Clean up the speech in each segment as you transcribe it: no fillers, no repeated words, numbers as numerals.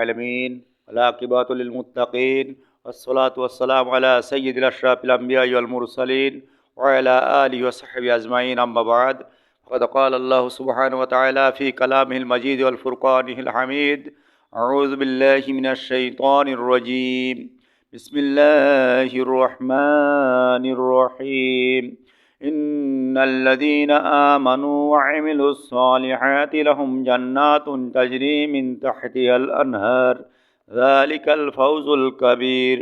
العالمين والعاقبة للمتقين والصلاة والسلام على سيد الأشرف الأنبياء والمرسلين وعلى آله وصحبه أجمعين أما بعد فقد قال الله سبحانه وتعالى في كلامه المجيد والفرقانه الحميد أعوذ بالله من الشيطان الرجيم بسم الله الرحمن الرحيم إن الذين آمنوا وعملوا الصالحات لهم جنات تجري من تحتها الأنهار ذلك الفوز الكبير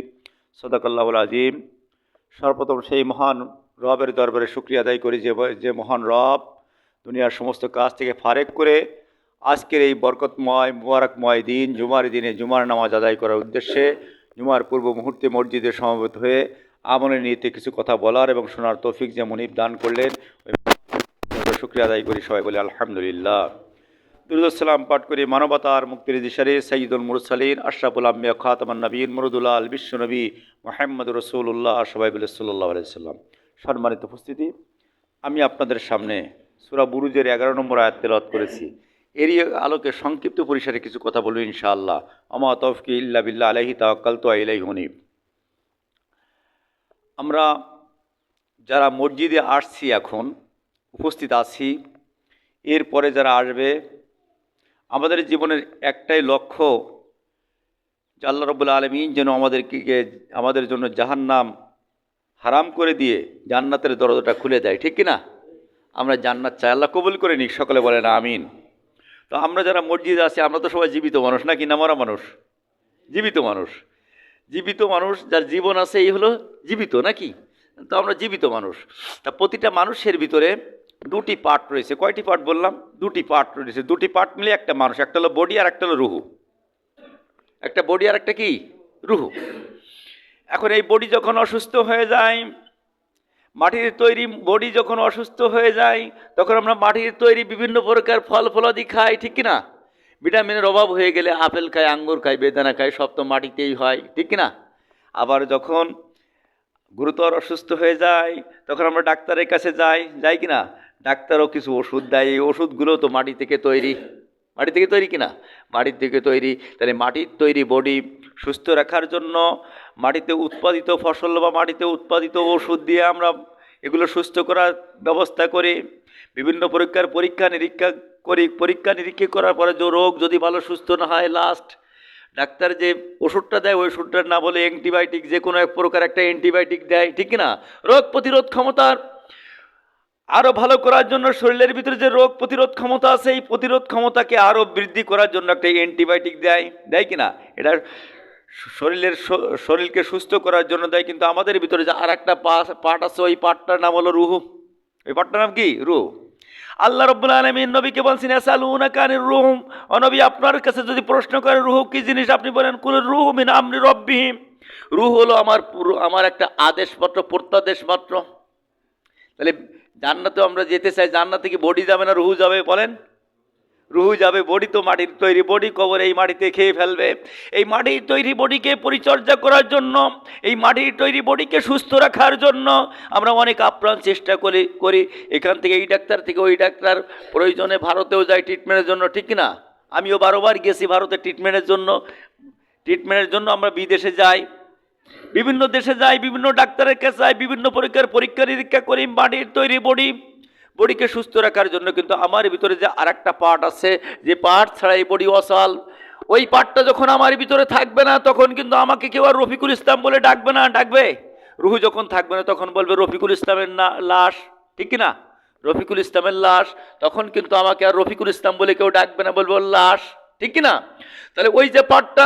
صدق الله العظيم। সর্বপ্রথম সেই মহান রবের দরবারে শুকরিয়া আদায় করি যে মহান রব দুনিয়ার সমস্ত কাজ থেকে ফারেক করে আজকের এই বরকতময় মুবারকময় দিন জুমার দিনে জুমার নামাজ আদায় করার উদ্দেশ্যে জুমার পূর্ব মুহূর্তে মসজিদে সমবেত হয়ে আমলের নিয়তে কিছু কথা বলার এবং শোনার তৌফিক যে মুনিব দান করলেন শুকরিয়া আদায় করি। সবাই বলি আলহামদুলিল্লাহ। দুরূদ সালাম পাঠ করি মানবতার মুক্তির দিশারে সাইয়্যিদুল মুরসালিন আশরাফুল আম্বিয়া খাতামান নবীন মুরুদুল আল বিশ্বনবী মুহাম্মদুর রাসূলুল্লাহ সবাই বলি সাল্লাল্লাহু আলাইহি ওয়াসাল্লাম। সম্মানিত উপস্থিতি, আমি আপনাদের সামনে সূরা বুরুজের 11 নম্বর আয়াত তেলাওয়াত করেছি। এরই আলোকে সংক্ষিপ্ত পরিসরে কিছু কথা বলব ইনশাআল্লাহ। আমা তাওফিকি ইল্লা বিল্লাহ আলাইহি তাওয়াক্কালতু ওয়া ইলাইহি উনীব। আমরা যারা মসজিদে আসছি, এখন উপস্থিত আছি, এরপরে যারা আসবে, আমাদের জীবনের একটাই লক্ষ্য যে আল্লাহ রাব্বুল আলামিন যেন আমাদের জন্য জাহান্নাম হারাম করে দিয়ে জান্নাতের দরজাটা খুলে দেয়, ঠিক কি না? আমরা জান্নাত চাই, আল্লাহ কবুল করে নিক, সকলে বলেন আমিন। তো আমরা যারা মসজিদে আছি, আমরা তো সবাই জীবিত মানুষ নাকি না মরা মানুষ? জীবিত মানুষ। জীবিত মানুষ যার জীবন আছে এই হলো জীবিত, নাকি? তো আমরা জীবিত মানুষ। তা প্রতিটা মানুষের ভিতরে দুটি পার্ট রয়েছে। কয়টি পার্ট বললাম? দুটি পার্ট রয়েছে। দুটি পার্ট মিলে একটা মানুষ। একটা হলো বডি আর একটা হলো রুহু। একটা বডি আর একটা কি? রুহু। এখন এই বডি যখন অসুস্থ হয়ে যায়, মাটির তৈরি বডি যখন অসুস্থ হয়ে যায়, তখন আমরা মাটির তৈরি বিভিন্ন প্রকার ফল ফলাদি খাই, ঠিক কিনা? ভিটামিনের অভাব হয়ে গেলে আপেল খাই, আঙ্গুর খাই, বেদানা খাই, সব তো মাটিতেই হয়, ঠিক কিনা? আবার যখন গুরুতর অসুস্থ হয়ে যায় তখন আমরা ডাক্তারের কাছে যাই কিনা? ডাক্তারও কিছু ওষুধ দেয়, এই ওষুধগুলো তো মাটি থেকে তৈরি। মাটি থেকে তৈরি কিনা? মাটির থেকে তৈরি। তাহলে মাটির তৈরি বডি সুস্থ রাখার জন্য মাটিতে উৎপাদিত ফসল বা মাটিতে উৎপাদিত ওষুধ দিয়ে আমরা এগুলো সুস্থ করার ব্যবস্থা করি। বিভিন্ন পরীক্ষা নিরীক্ষা করার পরে যে রোগ যদি ভালো সুস্থ না হয়, লাস্ট ডাক্তার যে ওষুধটা দেয় ওই ওষুধটার না বলে অ্যান্টিবায়োটিক, যে কোনো এক প্রকার একটা অ্যান্টিবায়োটিক দেয়, ঠিক না? রোগ প্রতিরোধ ক্ষমতার আরও ভালো করার জন্য শরীরের ভিতরে যে রোগ প্রতিরোধ ক্ষমতা আছে, এই প্রতিরোধ ক্ষমতাকে আরও বৃদ্ধি করার জন্য একটা অ্যান্টিবায়োটিক দেয় কিনা? এটা শরীরকে সুস্থ করার জন্য দেয়। কিন্তু আমাদের ভিতরে যে আর একটা পার্ট আছে, ওই পার্টটার নাম হলো রুহু। ওই পার্টটার নাম কি? রুহু। আল্লাহ রাব্বুল আলামিন নবীকে বলছেন ইয়াসালুনাকা আনির রূহ, ও নবী আপনার কাছে যদি প্রশ্ন করে রূহ কি জিনিস, আপনি বলেন কুল রূহ মিন আমরি রাব্বিহি। রূহ হলো আমার একটা আদেশপত্র, প্রত্যাদেশ মাত্র। তাহলে জান্নাতে আমরা যেতে চাই, জান্নাতে কি বডি যাবে না রূহ যাবে? বলেন। রুহু যাবে। বডি তো মাটির তৈরি, বডি কবর এই মাটিতে খেয়ে ফেলবে। এই মাটির তৈরি বডিকে পরিচর্যা করার জন্য, এই মাটির তৈরি বডিকে সুস্থ রাখার জন্য আমরা অনেক আপ্রাণ চেষ্টা করি। এখান থেকে এই ডাক্তার থেকে ওই ডাক্তার, প্রয়োজনে ভারতেও যাই ট্রিটমেন্টের জন্য, ঠিক না? আমিও 12 বার গেছি ভারতে ট্রিটমেন্টের জন্য। আমরা বিদেশে যাই, বিভিন্ন দেশে যাই, বিভিন্ন ডাক্তারের কাছে যাই, বিভিন্ন পরীক্ষা নিরীক্ষা করি মাটির তৈরি বডিকে সুস্থ রাখার জন্য। কিন্তু আমার ভিতরে যে আর একটা পার্ট আছে, যে পার্ট ছাড়া এই বডি অচল, ওই পার্টটা যখন আমার ভিতরে থাকবে না, তখন কিন্তু আমাকে কেউ আর রফিকুল ইসলাম বলে ডাকবে না। ডাকবে রুহু যখন থাকবে না, তখন বলবে রফিকুল ইসলামের লাশ, ঠিক না? রফিকুল ইসলামের লাশ। তখন কিন্তু আমাকে আর রফিকুল ইসলাম বলে কেউ ডাকবে না, বলবো লাশ, ঠিক না? তাহলে ওই যে পার্টটা,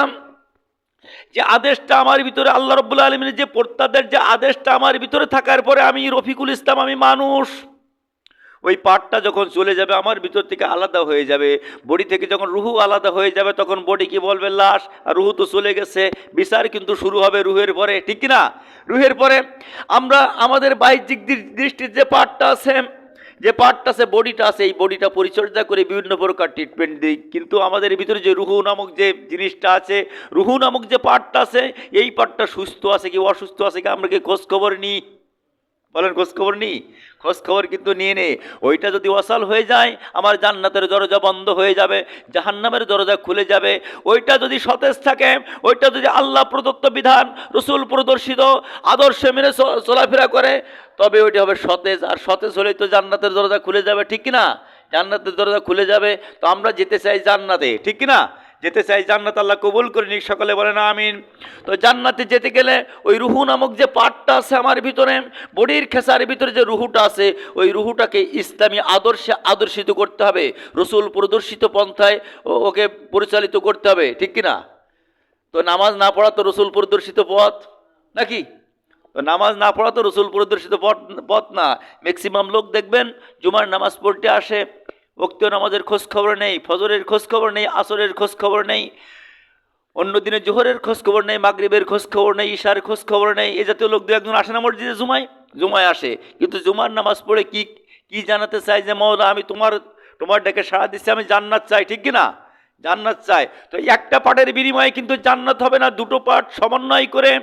যে আদেশটা আমার ভিতরে, আল্লাহ রাব্বুল আলামিনের যে প্রত্যাদেশ, যে আদেশটা আমার ভিতরে থাকার পরে আমি রফিকুল ইসলাম, আমি মানুষ, ওই পার্টটা যখন চলে যাবে, আমার ভিতর থেকে আলাদা হয়ে যাবে, বডি থেকে যখন রুহু আলাদা হয়ে যাবে, তখন বডি কি বলবে? লাশ। আর রুহু তো চলে গেছে, বিচার কিন্তু শুরু হবে রুহের পরে, ঠিক না? রুহের পরে আমরা আমাদের বাহ্যিক দৃষ্টির যে পার্টটা আছে, বডিটা আছে, এই বডিটা পরিচর্যা করে বিভিন্ন প্রকার ট্রিটমেন্ট দিই। কিন্তু আমাদের ভিতরে যে রুহু নামক যে জিনিসটা আছে, রুহু নামক যে পার্টটা আছে, এই পার্টটা সুস্থ আছে কি অসুস্থ আছে কি আমরা কি খোঁজ খবর নিই? বলেন খোঁজখবর নিই? খোঁজখবর কিন্তু নিয়ে নে। ওইটা যদি ওয়াসাল হয়ে যায়, আমার জান্নাতের দরজা বন্ধ হয়ে যাবে, জাহান্নামের দরজা খুলে যাবে। ওইটা যদি সতেজ থাকে, ওইটা যদি আল্লাহ প্রদত্ত বিধান, রসুল প্রদর্শিত আদর্শে মেনে চলাফেরা করে, তবে ওইটা হবে সতেজ। আর সতেজ হলেই তো জান্নাতের দরজা খুলে যাবে, ঠিক কিনা? জান্নাতের দরজা খুলে যাবে। তো আমরা যেতে চাই জান্নাতে, ঠিক কিনা? যেতে চাই জান্নাত, আল্লাহ কবুল করে নিক, সকলে বলেন আমিন। তো জান্নাতে যেতে গেলে ওই রুহু নামক যে পার্টটা আছে আমার ভিতরে, বডির খেসার ভিতরে যে রুহুটা আছে, ওই রুহুটাকে ইসলামী আদর্শে আদর্শিত করতে হবে, রসুল প্রদর্শিত পন্থায় ওকে পরিচালিত করতে হবে, ঠিক কিনা? তো নামাজ না পড়া তো রসুল প্রদর্শিত পথ নাকি? তো নামাজ না পড়া তো রসুল প্রদর্শিত পথ না। ম্যাক্সিমাম লোক দেখবেন জুমার নামাজ পড়তে আসে, ওক্তীয় নামাজের খোঁজ খবর নেই, ফজরের খোঁজ খবর নেই, আসরের খোঁজ খবর নেই, অন্য দিনে জোহরের খোঁজ খবর নেই, মাগরিবের খোঁজ খবর নেই, ঈশার খোঁজ খবর নেই। এই জাতীয় লোক দু একজন আসে না মসজিদে, জুমায় আসে, কিন্তু জুমার নামাজ পড়ে কি কি জানাতে চাই যে মওলা আমি তোমার ডেকে সাড়া দিচ্ছি, আমি জান্নাত চাই, ঠিক কিনা? জান্নাত চাই। তো একটা পাঠের বিনিময়ে কিন্তু জান্নাত হবে না। দুটো পাঠ সমন্বয় করে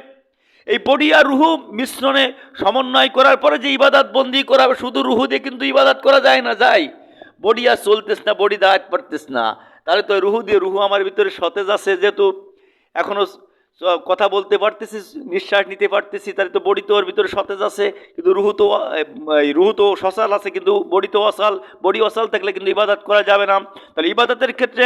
এই বডি আর রুহু মিশ্রণে সমন্বয় করার পরে যে ইবাদত বন্দি করা হবে, শুধু রুহু দিয়ে কিন্তু ইবাদত করা যায় না, যায় বডি আর চলতেস না, বডি দাঁড়াতে পারতেস না। তাহলে তো রুহু দিয়ে, রুহু আমার ভিতরে সতেজ আছে যেহেতু, এখনো কথা বলতে পারতেছি, নিঃশ্বাস নিতে পারতেছি, তাহলে তো বডি তো ওর ভিতরে সতেজ আছে। কিন্তু রুহু তো সসাল আছে, কিন্তু বডি তো অসাল। বডি অসাল থাকলে কিন্তু ইবাদত করা যাবে না। তাহলে ইবাদতের ক্ষেত্রে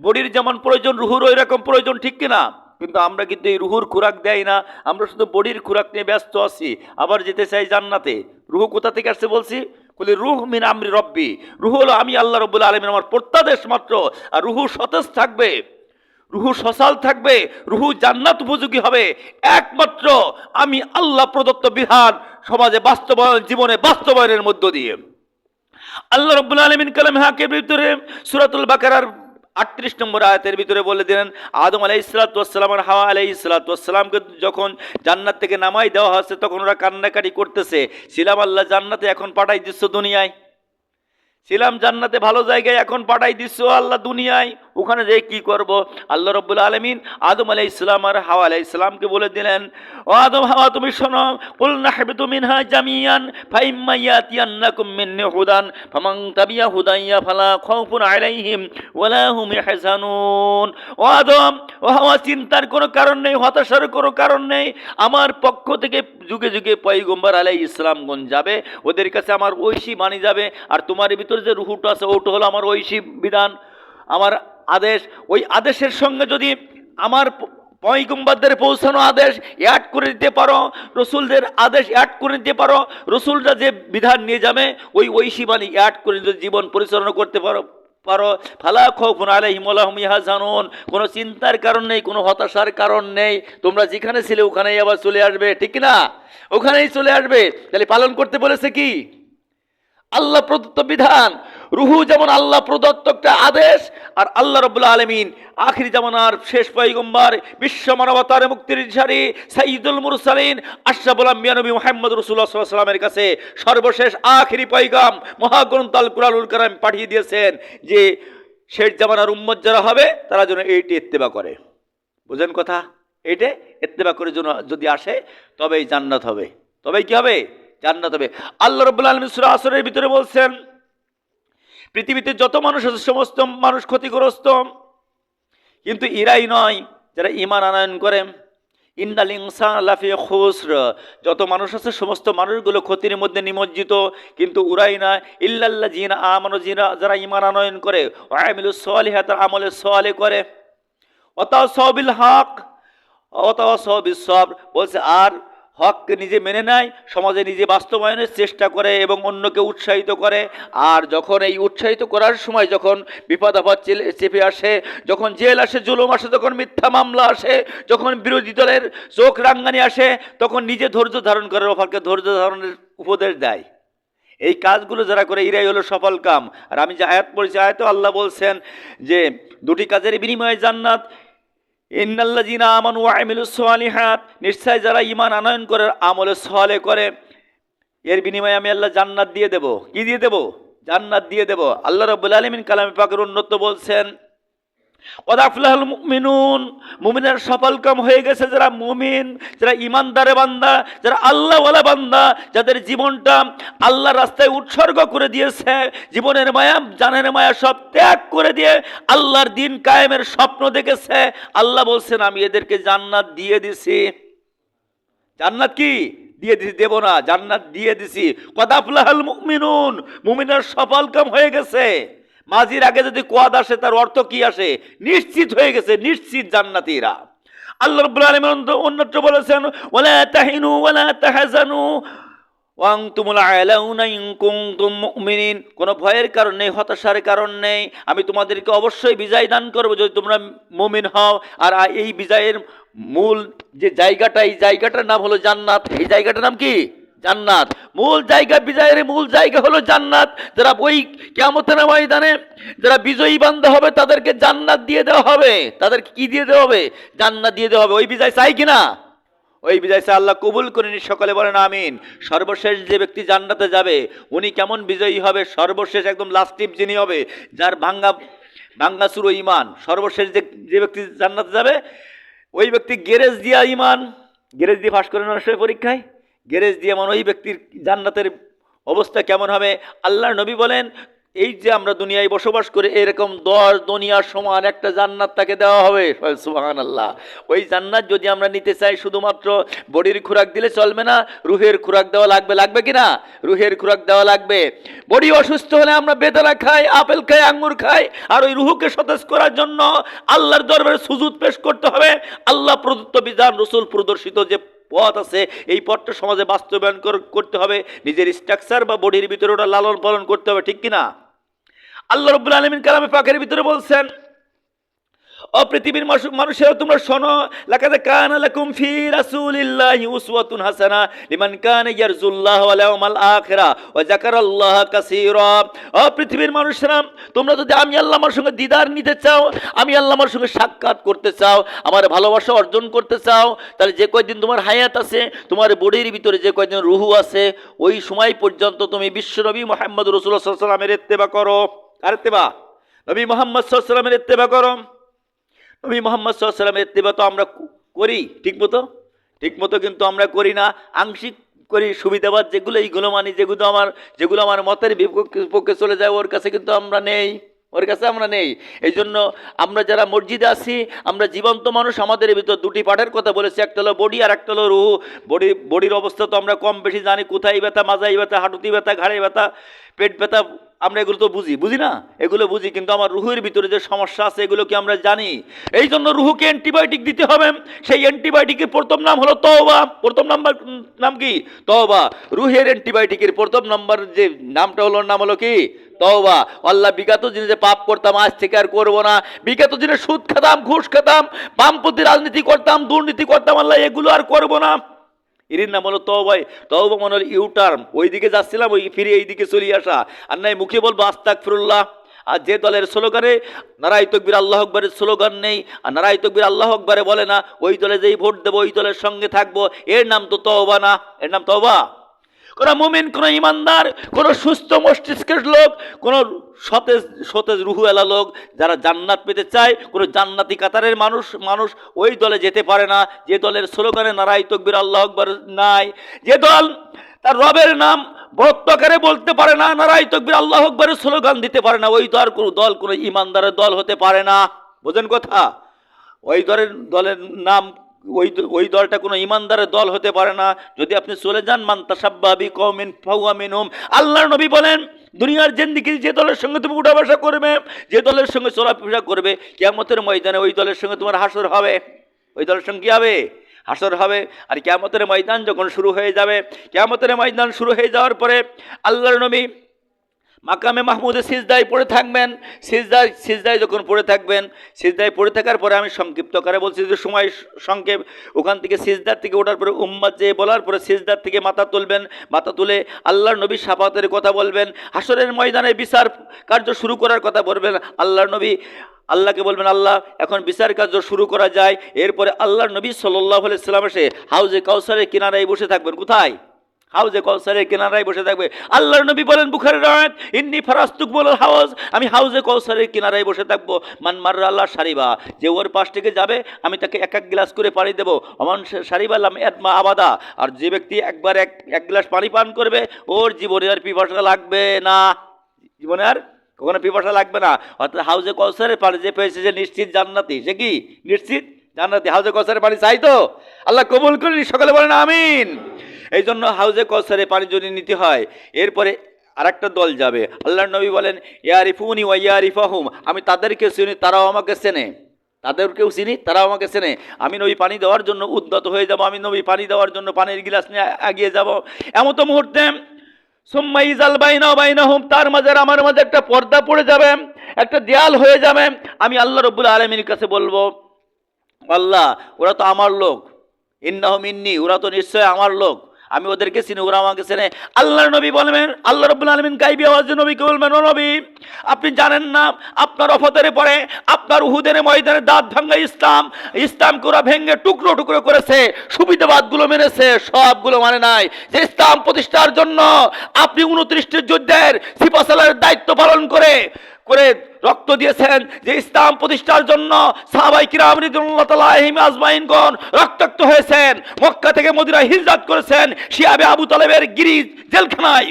বডির যেমন প্রয়োজন, রুহুর ওই রকম প্রয়োজন, ঠিক কিনা? কিন্তু আমরা কিন্তু এই রুহুর খোরাক দেয় না, আমরা শুধু বডির খোরাক নিয়ে ব্যস্ত আছি। আবার যেতে চাই জান্নাতে। রুহু কোথা থেকে আসছে বলছি? বলি রুহ মিন আমরি রব্বি। রুহু হলো আমি আল্লাহ রব্বুল আলামিন, আমার প্রত্যাদেশ মাত্র। আর রুহু সতেজ থাকবে, রুহু সসাল থাকবে, রুহু জান্নাত উপযোগী হবে একমাত্র আমি আল্লাহ প্রদত্ত বিধান সমাজে বাস্তবায়ন, জীবনে বাস্তবায়নের মধ্য দিয়ে। আল্লাহ রব্বুল আলামিন কালামে হাকের ভিতরে সূরাতুল বাকারার 38 নম্বর আয়াতের ভিতরে বলে দিলেন, আদম আলাইহিসসালাতু ওয়াসসালাম আর হাওয়া আলাইহিসসালাতু ওয়াসসালামকে যখন জান্নাত থেকে নামাই দেওয়া হচ্ছে, তখন ওরা কান্নাকাটি করতেছে, ছিলাম আল্লাহ জান্নাতে, এখন পাঠাই দিচ্ছ দুনিয়ায়। ছিলাম জান্নাতে ভালো জায়গায়, এখন পাঠাই দিচ্ছ আল্লাহ দুনিয়ায়, ওখানে যেয়ে কি করব? আল্লাহ রব্বুল আলামিন আদম আলাইহিস সালাম আর হাওয়া আলাইহিস সালামকে বলে দিলেন, ও আদম, হাওয়া, তুমি শোনো, কুল নাহবিতু মিনহা জামিয়ান ফাইম্মা ইয়াতিয়ান্নাকুম মিন্নি হুদান ফামান তাবিয়া হুদাইয়া ফালা খাউফুন আলাইহিম ওয়ালা হুম ইয়াহজানুন। ও আদম, ও হাওয়া, চিন্তার কোনো কারণ নেই, হতাশার কোনো কারণ নেই। আমার পক্ষ থেকে যুগে যুগে পয়গম্বর আলাইহিস সালামগণ যাবে, ওদের কাছে আমার ঐশী বাণী যাবে, আর তোমার ভিতরে যে রুহুটা আছে ওটা হলো আমার ঐশী বিধান, আমার আদেশ। ওই আদেশের সঙ্গে যদি আমার পয়গম্বরদের পৌঁছানো আদেশ অ্যাড করে দিতে পারো, রসুলদের আদেশ অ্যাড করে দিতে পারো, রসুলরা যে বিধান নিয়ে যাবে ওই ঐশী বাণী অ্যাড করে যদি জীবন পরিচালনা করতে পারো, ফালা খাউফুন আলাইহিম ওয়ালা হুম ইয়াহজানুন, কোনো চিন্তার কারণ নেই, কোনো হতাশার কারণ নেই। তোমরা যেখানে ছিলে ওখানেই আবার চলে আসবে, ঠিক না? ওখানেই চলে আসবে। তাহলে পালন করতে বলেছে কি? আল্লাহ প্রদত্ত বিধান। রুহু যেমন আল্লাহ প্রদত্ত একটা আদেশ, আর আল্লাহ রাব্বুল আলামিন আখিরি জামানার শেষ পয়গম্বর, বিশ্ব মানবতার মুক্তির দিশারি সাইয়্যিদুল মুরসালিন আশরাফুল আম্বিয়া নবী মুহাম্মদ রাসূলুল্লাহ সাল্লাল্লাহু আলাইহি ওয়াসাল্লামের কাছে সর্বশেষ আখিরি পয়গাম মহাগ্রন্থ আল কুরআনুল কারীম পাঠিয়ে দিয়েছেন যে শেষ জামানার উম্মত যারা হবে তারা যেন এইটি ইত্তেবা করে। বুঝেন কথা? এইটা ইত্তেবা করে যেন যদি আসে তবেই জান্নাত হবে, তবেই কি হবে? জান্নাত হবে। আল্লাহ রাব্বুল আলামিন সূরা আসরের ভিতরে বলছেন, পৃথিবীতে যত মানুষ আছে সমস্ত মানুষ ক্ষতিগ্রস্ত, কিন্তু এরাই নয় যারা ঈমান আনয়ন করে। ইন্নাল ইনসানা লাফি খুসর, যত মানুষ আছে সমস্ত মানুষগুলো ক্ষতির মধ্যে নিমজ্জিত, কিন্তু ওরাই না, ইল্লাল্লাযিনা আমানু, যারা ঈমান আনয়ন করে, ওয়া আমিলুস সলিহাত, আমলে সালেহ করে, ওয়া তাওয়াসাউ বিল হক ওয়া তাওয়াসাউ বিস সবর, বলছে আর হককে নিজে মেনে নেয়, সমাজে নিজে বাস্তবায়নের চেষ্টা করে এবং অন্যকে উৎসাহিত করে। আর যখন এই উৎসাহিত করার সময় যখন বিপদ আপদ চেপে আসে, যখন জেল আসে, জুলুম আসে, যখন মিথ্যা মামলা আসে, যখন বিরোধী দলের চোখ রাঙ্গানি আসে, তখন নিজে ধৈর্য ধারণ করে অপরকে ধৈর্য ধারণের উপদেশ দেয়। এই কাজগুলো যারা করে এরাই হলো সফল কাম। আর আমি যে আয়াত পড়েছি, আয়াতে আল্লাহ বলছেন যে দুটি কাজের বিনিময়ে জান্নাত। ইন্নাল্লাযিনা আমানু ওয়া আমিলুস সলিহাত, নিশ্চয় যারা ঈমান আনয়ন করে, আমলে সালেহ করে, এর বিনিময়ে আমি আল্লাহ জান্নাত দিয়ে দেব। কি দিয়ে দেব? জান্নাত দিয়ে দেব। আল্লাহ রাব্বুল আলামিন কালামে পাকের উন্নত বলছেন, কদ আফলাহাল মুমিনুন, মুমিনের সফল কাম হয়ে গেছে যারা মুমিন, যারা ইমানদারে বান্দা, যারা আল্লাহওয়ালা বান্দা, যাদের জীবনটা আল্লাহর রাস্তায় উৎসর্গ করে দিয়েছে, জীবনের মায়া জানের মায়া সব ত্যাগ করে দিয়ে আল্লাহর দিন কায়েমের স্বপ্ন দেখেছে। আল্লাহ বলছেন আমি এদেরকে জান্নাত দিয়ে দিছি। জান্নাত কি দিয়ে দিছি? দেব না, জান্নাত দিয়ে দিছি। কদ আফলাহাল মুমিনুন, মুমিনের সফল কাম হয়ে গেছে। মাঝির আগে যদি কোয়াদ আসে তার অর্থ কি আসে? নিশ্চিত হয়ে গেছে, নিশ্চিত জান্নাতীরা। আল্লাহ রাব্বুল আলামিন অন্যত্র বলেছেন ওয়ালা তাহিনু ওয়ালা তাহজানু ওয়া আনতুমুল আ'লাউনা ইন কুনতুম মুমিনিন। কোনো ভয়ের কারণ নেই, হতাশার কারণ নেই। আমি তোমাদেরকে অবশ্যই বিজয় দান করব যদি তোমরা মুমিন হও। আর এই বিজয়ের মূল যে জায়গাটা, এই জায়গাটার নাম হলো জান্নাত। এই জায়গাটার নাম কি? জান্নাত। মূল জায়গা, বিজয়ের মূল জায়গা হলো জান্নাত। যারা ওই কিয়ামতের ময়দানে যারা বিজয়ী বান্দা হবে তাদেরকে জান্নাত দিয়ে দেওয়া হবে। তাদেরকে কি দিয়ে দেওয়া হবে? জান্নাত দিয়ে দেওয়া হবে। ওই বিজয় চাই কিনা? ওই বিজয় চাই, আল্লাহ কবুল করেনি, সকলে বলেন আমিন। সর্বশেষ যে ব্যক্তি জান্নাতে যাবে উনি কেমন বিজয়ী হবে? সর্বশেষ একদম লাস্ট টিপ যিনি হবে, যার ভাঙ্গা সুরো ইমান, সর্বশেষ যে ব্যক্তি জান্নাতে যাবে ওই ব্যক্তি গ্যারেজ দিয়া ইমান, গ্যারেজ দিয়ে পাস করেন অনেক সময় পরীক্ষায়, গ্যারেজ দিয়ে মানে ওই ব্যক্তির জান্নাতের অবস্থা কেমন হবে? আল্লাহর নবী বলেন এই যে আমরা দুনিয়ায় বসবাস করি এরকম 10 দুনিয়ার সমান একটা জান্নাত তাকে দেওয়া হবে। সুবহানাল্লাহ। ওই জান্নাত যদি আমরা নিতে চাই শুধুমাত্র বডির খোরাক দিলে চলবে না, রুহের খোরাক দেওয়া লাগবে। লাগবে কি না? রুহের খোরাক দেওয়া লাগবে। বডি অসুস্থ হলে আমরা বেদানা খাই, আপেল খাই, আঙ্গুর খাই। আর ওই রুহুকে সতেজ করার জন্য আল্লাহর দরবারে সুজুদ পেশ করতে হবে। আল্লাহ প্রদত্ত বিধান, রাসূল প্রদর্শিত যে পথ আছে এই পথটা সমাজে বাস্তবায়ন করতে হবে। নিজের স্ট্রাকচার বা বডির ভিতরে ওটা লালন পালন করতে হবে, ঠিক কিনা? আল্লাহ রাব্বুল আলামিন কালামে পাকের ভিতরে বলছেন ও পৃথিবীর মানুষেরা তোমরা শোনো, লাকাদ কানা লাকুম ফি রাসূলিল্লাহি উসওয়াতুন হাসানা লিমান কানা ইয়ারজুল্লাহ ওয়াল ইয়াউমাল আখিরা ওয়া যাকারাল্লাহা কাসীরা। ও পৃথিবীর মানুষেরা তোমরা যদি আমি আল্লাহ আমার সঙ্গে দিদার নিতে চাও, আমি আল্লাহ আমার সঙ্গে সাক্ষাৎ করতে চাও, আমার ভালোবাসা অর্জন করতে চাও, তাহলে যে কয়দিন তোমার হায়াত আছে, তোমার বডির ভিতরে যে কয়দিন রুহু আছে, ওই সময় পর্যন্ত তুমি বিশ্বনবী মুহাম্মদ রাসূলুল্লাহ সাল্লাল্লাহু আলাইহি ওয়াসাল্লামের ইত্তেবা করো। আর ইত্তেবা নবী মুহাম্মদ সাল্লাল্লাহু আলাইহি ওয়াসাল্লামের ইত্তেবা করো। নবী মুহাম্মদ সাল্লাল্লাহু আলাইহি ওয়াসাল্লামের ইত্তেবা তো আমরা করি ঠিকমতো কিন্তু আমরা করি না, আংশিক করি। সুবিধাবাদ যেগুলো এইগুলো মানি, যেগুলো আমার মতের বিপক্ষে চলে যায় ওর কাছে কিন্তু আমরা নেই, এই জন্য আমরা যারা মসজিদে আছি আমরা জীবন্ত মানুষ, আমাদের ভিতর দুটি পার্টের কথা বলেছি, একটা হলো বডি আর একটা হলো রুহ। বডির অবস্থা তো আমরা কম বেশি জানি, কোথায় ব্যথা, মাজাই ব্যথা, হাঁটুতি ব্যথা, ঘাড়ে ব্যথা, পেট ব্যথা, আমরা এগুলো তো বুঝি না, এগুলো বুঝি। কিন্তু আমার রুহের ভিতরে যে সমস্যা আছে এগুলো কি আমরা জানি? এই জন্য রুহুকে অ্যান্টিবায়োটিক দিতে হবে। সেই অ্যান্টিবায়োটিকের প্রথম নাম হলো তওবা। প্রথম নাম কি? তওবা। রুহের অ্যান্টিবায়োটিকের প্রথম নাম্বার যে নামটা হলো, নাম হলো কি? তওবা। আল্লাহ বিগত দিনে যে পাপ করতাম আজ থেকে আর করবো না, বিগত দিনে সুদ খেতাম, ঘুষ খেতাম, বামপন্থী রাজনীতি করতাম, দুর্নীতি করতাম, আল্লাহ এগুলো আর করবো না। এর নাম হলো তওবা। তওবা মানে হলো ইউটার্ন, ওইদিকে যাচ্ছিলাম ওই ফিরে এইদিকে চলে আসা। আর নাই মুখে বলবো আস্তাগফিরুল্লাহ। আর যে দলের স্লোগানে নারায়ে তাকবীর আল্লাহু আকবারের স্লোগান নেই, আর নারায়ে তাকবীর আল্লাহু আকবারে বলে না, ওই দলে যেই ভোট দেবো ওই দলের সঙ্গে থাকবো, এর নাম তো তওবা না? এর নাম তওবা? কোন মুমিন, কোন ইমানদার, কোন সুস্থ মস্তিষ্কের লোক, কোন সতেজ রুহুওয়ালা লোক যারা জান্নাত পেতে চায়, কোন জান্নাতি কাতারের মানুষ ওই দলে যেতে পারে না যে দলের স্লোগানে নারায়ে তাকবীর আল্লাহু আকবার নাই, যে দল তার রবের নাম বক্তকারে বলতে পারে না, নারায়ে তাকবীর আল্লাহু আকবারের স্লোগান দিতে পারে না, ওই তো আর কোন দল কোন ইমানদারের দল হতে পারে না। বোঝেন কথা? ওই দলের নাম, ওই দলটা কোনো ইমানদারের দল হতে পারে না। যদি আপনি চলে যান মান তাশাব্বাহা বিকওমিন ফাহুয়া মিনহুম, আল্লাহর নবী বলেন দুনিয়ার জিন্দেগি যে দলের সঙ্গে তুমি উঠা বসা করবে, যে দলের সঙ্গে চলাফেরা করবে, কিয়ামতের ময়দানে ওই দলের সঙ্গে তোমার হাসর হবে। ওই দলের সঙ্গে কি হবে? হাসর হবে। আর কিয়ামতের ময়দান যখন শুরু হয়ে যাবে, কিয়ামতের ময়দান শুরু হয়ে যাওয়ার পরে আল্লাহর নবী মাকামে মাহমুদে সিজদায় পড়ে থাকবেন। সিজদায় যখন পড়ে থাকবেন, সিজদায় পড়ে থাকার পরে আমি সংক্ষিপ্ত করে বলছি যে সময় সংক্ষেপ, ওখান থেকে সিজদার থেকে ওঠার পরে উম্মাত যে বলার পরে সিজদার থেকে মাথা তুলবেন, মাথা তুলে আল্লাহর নবী শাফাতের কথা বলবেন, হাসরের ময়দানে বিচার কার্য শুরু করার কথা বলবেন। আল্লাহর নবী আল্লাহকে বলবেন আল্লাহ এখন বিচার কার্য শুরু করা যায়। এরপরে আল্লাহর নবী সাল্লাল্লাহু আলাইহি সাল্লাম এসে হাউজে কাউসারের কিনারায় বসে থাকবেন। কোথায়? হাউজে কৌসারের কিনারায় বসে থাকবে। আল্লাহর নবী বলেন বুখারীর রাওয়ায়াত, ইন্নী ফারাস্তুক বলল হাউজ, আমি হাউজে কৌসারের কিনারায় বসে থাকবো। মান মাররা আল্লাহ সারিবা, যে ওর পাশ থেকে যাবে আমি তাকে এক এক গ্লাস করে পানি দেবো। অমান সারিবা লাম ইয়াদমা আবাদা, আর যে ব্যক্তি একবার এক গ্লাস পানি পান করবে ওর জীবনে আর পিপাসা লাগবে না, জীবনে আর কখনো পিপাসা লাগবে না। অর্থাৎ হাউজে কৌসারের পানি যে পেয়েছে যে নিশ্চিত জান্নাতি, সে কি নিশ্চিত জান্নাতি। হাউজে কৌসারের পানি চাই তো, আল্লাহ কবুল করেনি, সকলে বলেন আমিন। এই জন্য হাউজে কৌসারে পানি যদি নিতে হয়, এরপরে আরেকটা দল যাবে। আল্লাহর নবী বলেন ইয়ারিফুনি ওয়া ইয়ারিফাহুম, আমি তাদেরকে চিনি তারাও আমাকে চেনে, তাদেরকেও চিনি তারাও আমাকে চেনে। আমি নবী পানি দেওয়ার জন্য উদ্যত হয়ে যাব, আমি নবী পানি দেওয়ার জন্য পানির গিলাস নিয়ে এগিয়ে যাব। এমন তো মুহূর্তে সুম্মা ইজাল বাইনা ওয়া বাইনাহুম, তার মাঝে আমার মাঝে একটা পর্দা পড়ে যাবে, একটা দেয়াল হয়ে যাবে। আমি আল্লাহ রাব্বুল আলামিনের কাছে বলবো, আল্লাহ ওরা তো আমার লোক, ইন্নাহুম মিন্নি, ওরা তো নিশ্চয় আমার লোক, আমি ওদেরকে চিনি, ওরা আমাকে চেনে। আল্লাহর নবী বলবেন, আল্লাহ রাব্বুল আলামিন গায়বী আওয়াজে নবীকে বলবেন, ও নবী আপনি জানেন না আপনার অফতের পরে আপনার উহুদের ময়দানে দাঁত ভাঙ্গা ইসলামকে ওরা ভেঙে টুকরো টুকরো করেছে, সুবিধাবাদগুলো মেনেছে, সবগুলো মানে নাই। যে ইসলাম প্রতিষ্ঠার জন্য আপনি 29টি যুদ্ধের সিপাহসালারের দায়িত্ব পালন করে রক্ত দিয়েছেন, যে ইসলাম প্রতিষ্ঠার জন্য সাহাবায়ে কিরাম রাদিয়াল্লাহু তাআলা আলাইহিম আজমাইনগণ রক্তাক্ত হয়েছেন, মক্কা থেকে মদিনায় হিজরত করেছেন, শিয়াবে আবু তালেবের গিরিজ জেলখানায়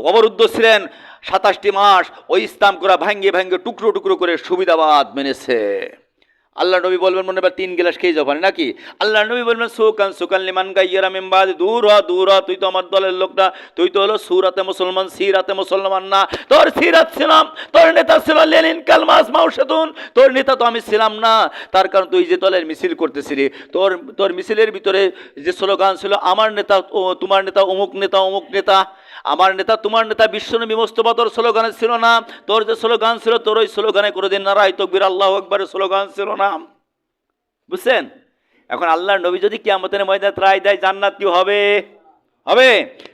অবরুদ্ধ ছিলেন 27টি মাস। ওই ইসলাম করা ভাঙ্গে ভাঙ্গে টুকরো টুকরো করে সুবিধাবাদ মেনেছে। আল্লাহ নবী বলবেন মনে বা 3 গ্লাস খেয়ে যাও পানি নাকি? আল্লাহ নবী বলবেন সুকান লিমান গাইয়ারা মিন বাদ, দূর হ, তুই তো আমার দলের লোক না, তুই তো হলো সুরাতে মুসলমান, সিরাতে মুসলমান না। তোর সিরাত ছিলাম, তোর নেতা ছিল লেনিন, কালমাস, মাওসেতুন, তোর নেতা তো আমি ছিলাম না। তার কারণ তুই যে দলের মিছিল করতেছিলি, তোর মিছিলের ভিতরে যে স্লোগান ছিল আমার নেতা ও তোমার নেতা অমুক নেতা অমুক নেতা, আমার নেতা তোমার নেতা বিশ্বনবী মোস্তফা, তোর স্লোগানে ছিল না। তোর যে স্লোগান ছিল, তোর ওই স্লোগানে কোনোদিন নারায়ে তাকবীর আল্লাহু আকবারের স্লোগান ছিল না। বুঝছেন? এখন আল্লাহর নবী যদি কিয়ামতের ময়দানে রায় দেয় জান্নাত কি হবে? হবে।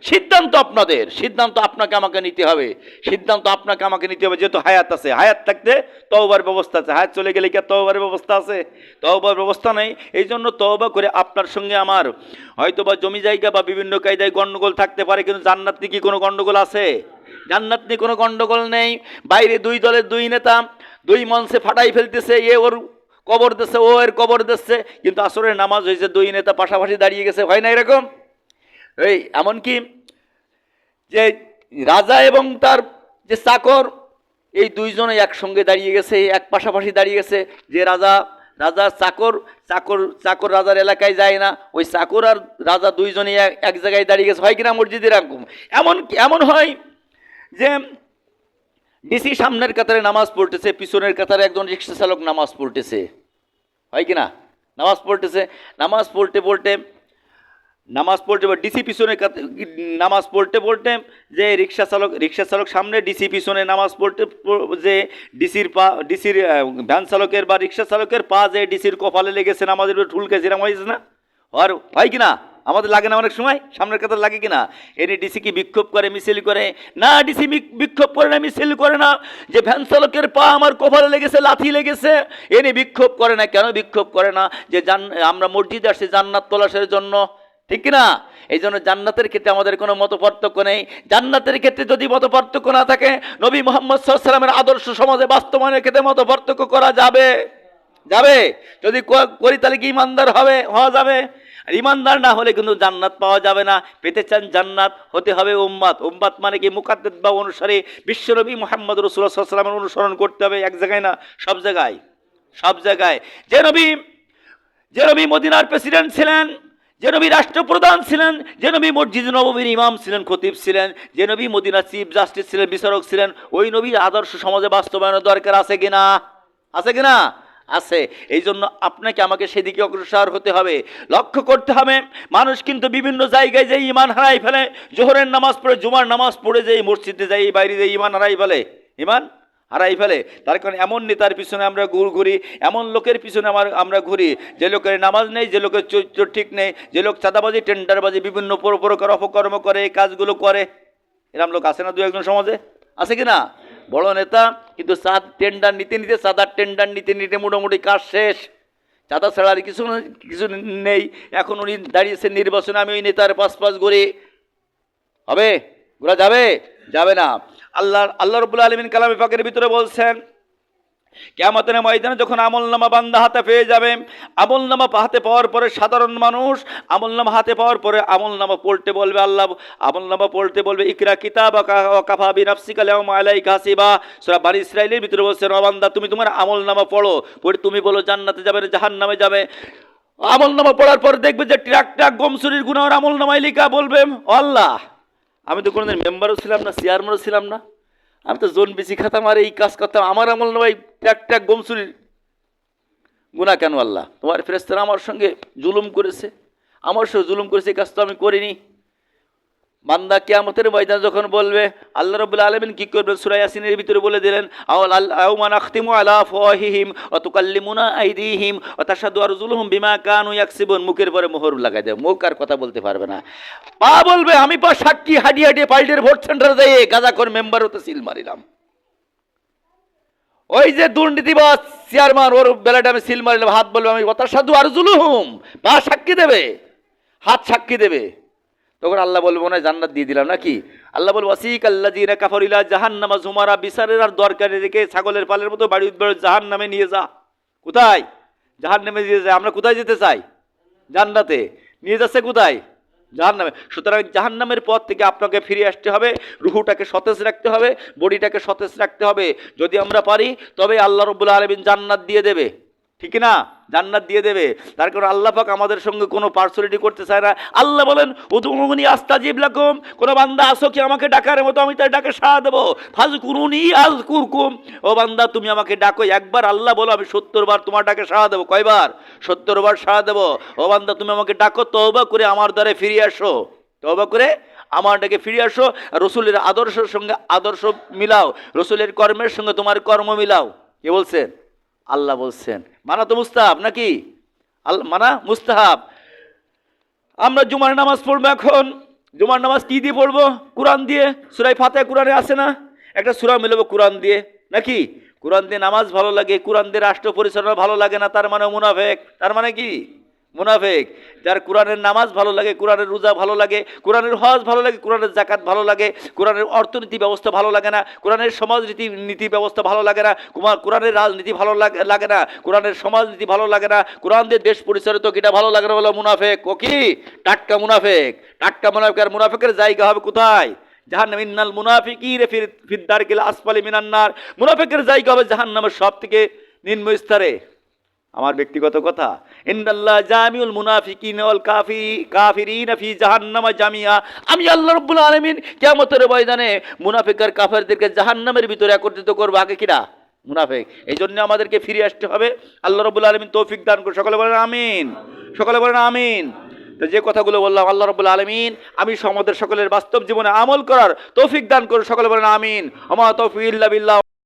সিদ্ধান্ত আপনাদের, সিদ্ধান্ত আপনাকে আমাকে নিতে হবে, সিদ্ধান্ত আপনাকে আমাকে নিতে হবে। যেহেতু হায়াত আছে, হায়াত থাকতে তওবার ব্যবস্থা আছে, হায়াত চলে গেলে কি আর তওবার ব্যবস্থা আছে? তওবার ব্যবস্থা নেই। এই জন্য তওবা করে আপনার সঙ্গে আমার হয়তো বা জমি জায়গা বা বিভিন্ন কায়দায় গন্ডগোল থাকতে পারে, কিন্তু জান্নাত নিয়ে কি কোনো গন্ডগোল আছে? জান্নাত নিয়ে কোনো গন্ডগোল নেই। বাইরে দুই দলের দুই নেতা দুই মঞ্চে ফাটাই ফেলতেছে, এ ওর কবর দিচ্ছে, ও এর কবর দিচ্ছে, কিন্তু আসরের নামাজ হয়েছে, দুই নেতা পাশাপাশি দাঁড়িয়ে গেছে, হয় না এরকম? এই এমনকি যে রাজা এবং তার যে চাকর, এই দুইজনে একসঙ্গে দাঁড়িয়ে গেছে, এক পাশাপাশি দাঁড়িয়ে গেছে। যে রাজার চাকর রাজার এলাকায় যায় না, ওই চাকর আর রাজা দুইজনে এক জায়গায় দাঁড়িয়ে গেছে, হয় কিনা মসজিদে এরকম? এমন হয় যে ডিসি সামনের কাতারে নামাজ পড়তেছে, পিছনের কাতারে একজন রিক্সা চালক নামাজ পড়তেছে, হয় কিনা? নামাজ পড়তে ডিসি পিছনে নামাজ পড়তে যে রিক্সা চালক সামনে, ডিসি পিছনে নামাজ পড়তে যে ডিসির ভ্যান চালকের বা রিক্সা চালকের পা যে ডিসির কপালে লেগেছে, নামাজের ঠুলকে যেরকম হয়েছে না, আর হয় কিনা? আমাদের লাগে না অনেক সময়, সামনের কথা লাগে কিনা? এনে ডিসি কি বিক্ষোভ করে, মিছিল করে? না, ডিসি বিক্ষোভ করে না, মিছিল করে না। যে ভ্যান চালকের পা আমার কপালে লেগেছে, লাথি লেগেছে, এনে বিক্ষোভ করে না। কেন বিক্ষোভ করে না? যে আমরা মসজিদে আসছি জান্নাত তলাশের জন্য, ঠিক কিনা? এই জন্য জান্নাতের ক্ষেত্রে আমাদের কোনো মত পার্থক্য নেই। জান্নাতের ক্ষেত্রে যদি মত পার্থক্য না থাকে, নবী মুহাম্মদ সাল্লাল্লাহু আলাইহি ওয়াসাল্লামের আদর্শ সমাজে বাস্তবায়নের ক্ষেত্রে মত পার্থক্য করা যাবে? যদি করি তাহলে কি ইমানদার হওয়া যাবে? আর ইমানদার না হলে কিন্তু জান্নাত পাওয়া যাবে না। পেতে চান জান্নাত, হতে হবে উম্মাত মানে কি? মুকাদ্দাস বা অনুসারী, বিশ্বনবী মুহাম্মদ রাসূলুল্লাহ সাল্লাল্লাহু আলাইহি ওয়াসাল্লামের অনুসরণ করতে হবে। এক জায়গায় না, সব জায়গায়। যে নবী মদিনার প্রেসিডেন্ট ছিলেন, যে নবী রাষ্ট্রপ্রধান ছিলেন, যে নবী মসজিদ নববীর ইমাম ছিলেন, খতিব ছিলেন, যে নবী মদিনার চিফ জাস্টিস ছিলেন, বিচারক ছিলেন, ওই নবীর আদর্শ সমাজে বাস্তবায়নের দরকার আছে কিনা? আছে। এই জন্য আপনাকে আমাকে সেদিকে অগ্রসর হতে হবে, লক্ষ্য করতে হবে। মানুষ কিন্তু বিভিন্ন জায়গায় যে ইমান হারাই ফেলে, জোহরের নামাজ পড়ে, জুমার নামাজ পড়ে, যে মসজিদে যাই, বাইরে যে ইমান হারাই ফেলে। তার কারণ এমন নেতার পিছনে আমরা ঘুরি, এমন লোকের পিছনে আমরা ঘুরি, যে লোকের নামাজ নেই, যে লোকের চরিত্র ঠিক নেই, যে লোক চাঁদাবাজি, টেন্ডারবাজি, বিভিন্ন প্রকার অপকর্ম করে, কাজগুলো করে। এরকম লোক আছে না দু একজন সমাজে? আছে কিনা? বড় নেতা, কিন্তু চাঁদার টেন্ডার নিতে মোটামুটি কাজ শেষ, চাঁদা ছাড়া আর কিছু নেই। এখন উনি দাঁড়িয়েছেন নির্বাচনে, আমি ওই নেতার পাশ ঘুরি, হবে? ঘোরা যাবে? যাবে না। আল্লাহ রাব্বুল আলামিন কালামে পাকের ভিতরে বলছেন, কিয়ামতের ময়দানে যখন আমলনামা বান্দা হাতে পেয়ে যাবে, আমলনামা হাতে পাওয়ার পরে সাধারণ মানুষ আমলনামা হাতে পাওয়ার পরে আমলনামা পড়তে বলবে, আল্লাহ আমলনামা পড়তে বলবে, ইকরা কিতাবাকা ওয়া কাফা বিনাফসিকা আল-ইয়াওমা আলাইকা হাসিবা। সূরা বানী ইসরাঈলের ভিতরে বলছেন, ও বান্দা তুমি তোমার আমলনামা পড়ো, পড়ে তুমি বলো জান্নাতে যাবে না জাহান্নামে যাবে। আমলনামা পড়ার পর দেখবে যে ট্রাক ট্রাক গমসুরির গুনাহ আমলনামায় লেখা, বলবে, ও আল্লাহ আমি তো কোনোদিন মেম্বারও ছিলাম না, চেয়ারম্যানও ছিলাম না, আমি তো জোন বিচি খাতাম আর এই কাজ করতাম, আমার আমল নয় ট্যাক ট্যাক গমসুরির গুনাহ কেন আল্লাহ? তোমার ফেরেশতারা আমার সঙ্গে জুলুম করেছে, আমার সঙ্গে জুলুম করেছে, এই কাজ তো আমি করিনি। বান্দা কিয়ামতের ময়দানে যখন বলবে, আল্লাহ রাব্বুল আলামিন কি করবেন সূরা ইয়াসিনের ভিতরে বলে দিলেন, আওমা নাখতিমু আলা আফওয়াহিহিম ওয়া তুকাল্লিমুনা আইদিহিম ওয়া তাশহাদু আরজুলুহুম বিমা কানু ইয়াকসিবুন। মুখের পরে মোহর লাগাই দেয়, মুখ আর কথা বলতে পারবে না। পা বলবে, আমি পা সাক্ষী হাঁটিয়ে হাঁটিয়ে পাল্টের ভোট সেন্টারে যাই গাঁজাখোর মেম্বার হতে সিল মারিলাম। ওই যে দুর্নীতিবাজ চেয়ারম্যান, ওর বেলাটা আমি সিল মারিলাম। হাত বলবে, আমি ওয়া তাশহাদু আরজুলুহুম, পা সাক্ষী দেবে, হাত সাক্ষী দেবে। তখন আল্লাহ বলবো না জান্নাত দিয়ে দিলাম নাকি? আল্লাহ বলবো, ওয়াসিকাল্লাযীনা কাফারু ইলা জাহান্নামা যুমারা, বিচারের আর দরকারে রেখে ছাগলের পালের মতো বাড়ি জাহান্নামে নিয়ে যা। কোথায়? জাহান্নামে নিয়ে যায়। আমরা কোথায় যেতে চাই? জান্নাতে। নিয়ে যাচ্ছে কোথায়? জাহান্নামে। সুতরাং জাহান্নামের পথ থেকে আপনাকে ফিরে আসতে হবে, রুহুটাকে সতেজ রাখতে হবে, বডিটাকে সতেজ রাখতে হবে। যদি আমরা পারি তবে আল্লাহ রাব্বুল আলামিন জান্নাত দিয়ে দেবে, ঠিক না? জান্নাত দিয়ে দেবে। তার কারণ আল্লাহ পাক আমাদের সঙ্গে কোনো পার্সোনালিটি করতে চায় না। আল্লাহ বলেন, উদউনি আস্তাজিব লাকুম, কোন বান্দা আসো কি আমাকে ডাকার মতো, আমি তার ডাকে সাড়া দেবো। ফাজকুরুনি আযকুরকুম, ও বান্দা তুমি আমাকে ডাকো একবার, আল্লাহ বলো আমি 70 বার তোমার ডাকে সাড়া দেবো। কয়বার? 70 বার সাড়া দেবো। ও বান্দা তুমি আমাকে ডাকো, তওবা করে আমার দ্বারে ফিরে আসো, তওবা করে আমার ডাকে ফিরে আসো। রসুলের আদর্শের সঙ্গে আদর্শ মিলাও, রসুলের কর্মের সঙ্গে তোমার কর্ম মিলাও। কে বলছেন? আল্লাহ বলছেন। মানা তো মুস্তাহাব নাকি? মানা মুস্তাহাব। আমরা জুমার নামাজ পড়বো এখন। জুমার নামাজ কি দিয়ে পড়বো? কোরআন দিয়ে। সূরা ফাতিহা কোরআনে আছে না? একটা সূরা মিলাবো কোরআন দিয়ে নাকি? কোরআন দিয়ে নামাজ ভালো লাগে, কোরআন দিয়ে রাষ্ট্র পরিচালনা ভালো লাগে না, তার মানে মুনাফেক। তার মানে কি? মুনাফেক। যার কোরআনের নামাজ ভালো লাগে, কোরআনের রোজা ভালো লাগে, কোরআনের হজ ভালো লাগে, কোরআনের জাকাত ভালো লাগে, কোরআনের অর্থনীতি ব্যবস্থা ভালো লাগে না, কোরআনের সমাজ নীতি ব্যবস্থা ভালো লাগে না, কোরআনের রাজনীতি ভালো লাগে না, কোরআনের সমাজনীতি ভালো লাগে না, কোরআন দিয়ে দেশ পরিচালিত কিটা ভালো লাগে না, বলো মুনাফেক। ও কি? টাটকা মুনাফেক। টাটকা মুনাফেক। আর মুনাফেকের জায়গা হবে কোথায়? জাহান্নাম। ইন্নাল মুনাফিকিনা ফি দারকিল আসফালি মিনান নার। মুনাফিকের জায়গা হবে জাহান্নামের সবথেকে নিম্ন স্তরে। আমার ব্যক্তিগত কথা, ইন্নাল্লাহ জামিউল মুনাফিকিনা ওয়াল কাফিরিনা ফি জাহান্নামা জামিয়া। আমি আল্লাহ রাব্বুল আলামিন কিয়ামতের ময়দানে মুনাফিক আর কাফেরদেরকে জাহান্নামের ভিতরে একত্রিত করব। আগে কিরা? মুনাফিক। এই জন্য আমাদেরকে ফিরে আসতে হবে। আল্লাহ রাব্বুল আলামিন তৌফিক দান করুন। সকলে বলেন আমিন। সকলে বলেন আমিন। তো যে কথাগুলো বললাম, আল্লাহ রাব্বুল আলামিন আমি আমাদের সকলের বাস্তব জীবনে আমল করার তৌফিক দান করুন। সকলে বলেন আমিন। ওয়া মা তাওফীক ইল্লা বিল্লাহ।